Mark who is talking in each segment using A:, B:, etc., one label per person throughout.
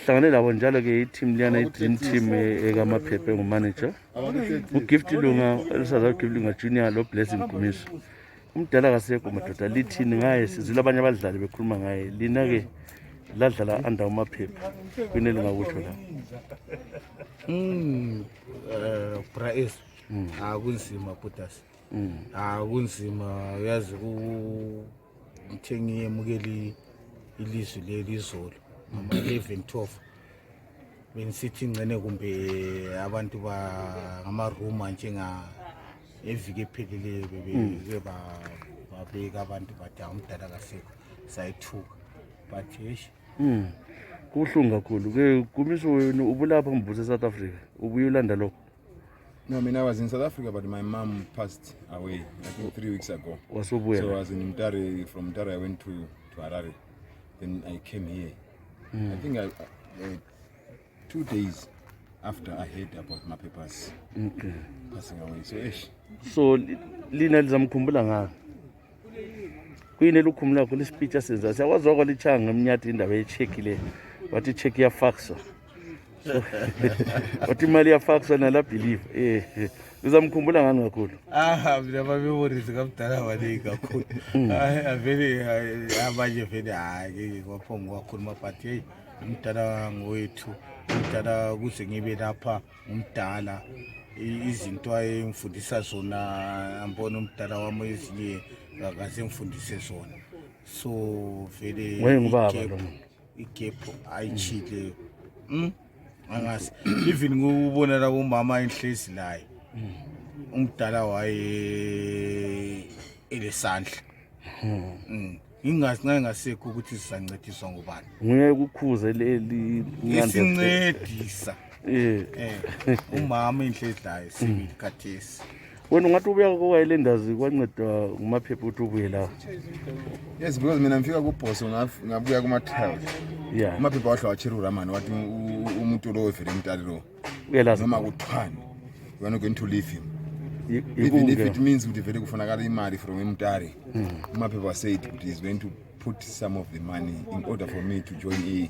A: Sihlangane labo njalo ke i-team liyana i-dream team ekaMaphepha engumanager. uGift Lunga, elusaza uGift Lunga Junior loBlessing Gumiso. Umdala kasekho madoda lithini ngaye sizile abanye abadlali bekhuluma ngaye. Lina ke ladlala under uMaphepha. Kwini lingakutsho la?
B: Praise. Akunzima putas. Akunzima uyazi ngithengi emukeli ilizwi lelizolo. Ama 11-12 benisithi ngene kumbe abantu ngama-room njenga eviki epheleleyo bebe babeka abantu bathi umdala kasekho sayithuka but yesh
A: kuhlungu kakhulu ke Gumiso wena ubulapha ngibuse South Africa ubuye ulanda lokho.
C: No, I mean, I was in South Africa, but my mom passed away, I think 3 weeks ago. So I was in Mtare. From Mtare, I went to Harare. Then I came here. I think 2 days after I heard about Maphepha's passing away.
A: So lina lizamkhumbula ngani? Kuyini lokhumbula kule speech asenza. Siyakwazi ukwalichanga emnyathi indaba yechekile. Wathi check ya faxwa. Wathi imali ya faxwa nala believe. Uzamkhumbula ngani kakhulu?
B: Mina memories kamdala wale kakhulu. Vele abanye vele hayi kwaphongo wakhuluma but hey umdala ngowethu. Umdala kuze ngibe lapha umdala izinto ayemfundisa zona ambona umdala wami ezinye akaze ngifundise zona. So vele igepho ayichile. Angasi even ngubona la umama enhlezi laye. Umdala waye elesandla. Ingazi ngasekho ukuthi sizancediswa ngubani.
A: Nguye ukukhuza leli
B: isincedisa. Umama enhlezi laye sibili khathesi.
A: Wena ungathi ubuya kuWilanders kwancedwa nguMaphepha ukuthi ubuye la.
C: Yes, because mina ngifika kuBhoso ngabuya kuma-12.
A: Yeah.
C: uMaphepha wahla wachira uRamani wathi umuntu lo vele umntali lo.
A: Uyalazi
C: noma kuthwani. We are not going to leave him. Even if it means ukuthi vele kufunakala imali from eMtare. uMaphepha said he is going to put some of the money in order for me to join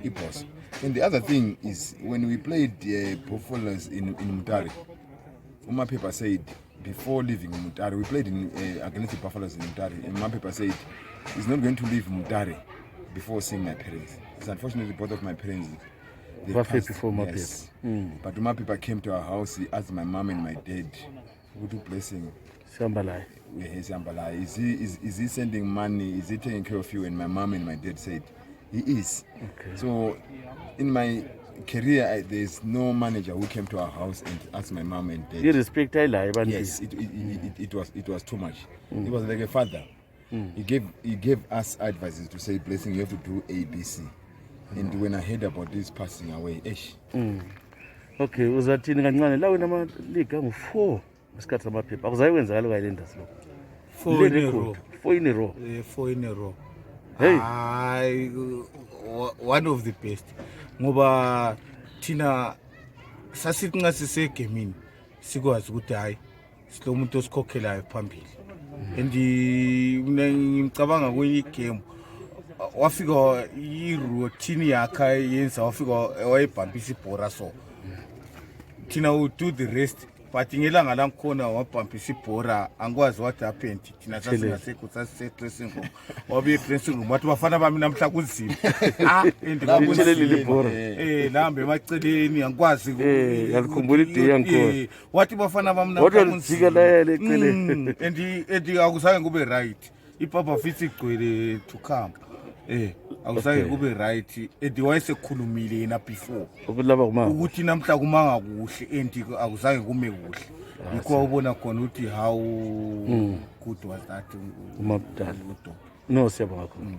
C: iBhoso. And the other thing is when we played Buffaloes in Mtare, uMaphepha said before leaving Mtare, we played against the Buffaloes in Mtare, and uMaphepha said he's not going to leave Mtare before seeing my parents. It's unfortunately both of my parents they passed before Maphepha. Yes. But uMaphepha came to our house, he asked my mom and my dad, who do blessing?
A: Sambalai.
C: Is he sending money? Is he taking care of you? And my mom and my dad said, he is. Okay. So in my career, there's no manager who came to our house and asked my mom and dad.
A: You respect
C: Yes, it was too much. He was like a father. He gave us advices to say, blessing, you have to do A, B, C. And when I heard about this passing away,
A: okay, uzathini kancane la wena ama league angu4 isikhathi samaphepha akuzayi kwenzakala kuWilanders lo
B: 4 in a row.
A: 4 in a row.
B: 4 in a row.
A: Hey.
B: One of the best. Ngoba thina sasithi ngasisegemini sikwazi ukuthi hayi silo umuntu osikhokhelayo phambili. And ngicabanga kwenye igame wafika iroutine yakhe yenza wafika wayebhampisa ibhora so. Thina we do the rest. But ngelanga la ngikhona wabhampisa ibhora angikwazi what happened. Thina sasingasekho sasisetressing room. Wabuye dressing room wathi bafana bami namhla kunzima.
A: Ngikuthelele ibhora.
B: Lambe emaceleni angikwazi
A: ngikukhumbula iday yangikhona.
B: Wathi bafana bami namhla kunzima.
A: Wadwa eceleni.
B: And akuzange kube right. Ipapa fithi igcwele to come. Awusaye kube right ediwayesekhulumile yena before
A: ukulaba kuma
B: ukuthi namhla kumanga kuhle enti awusaye kume kuhle yikho ubona khona ukuthi how good was that
A: umabdala no siyabonga kakhulu.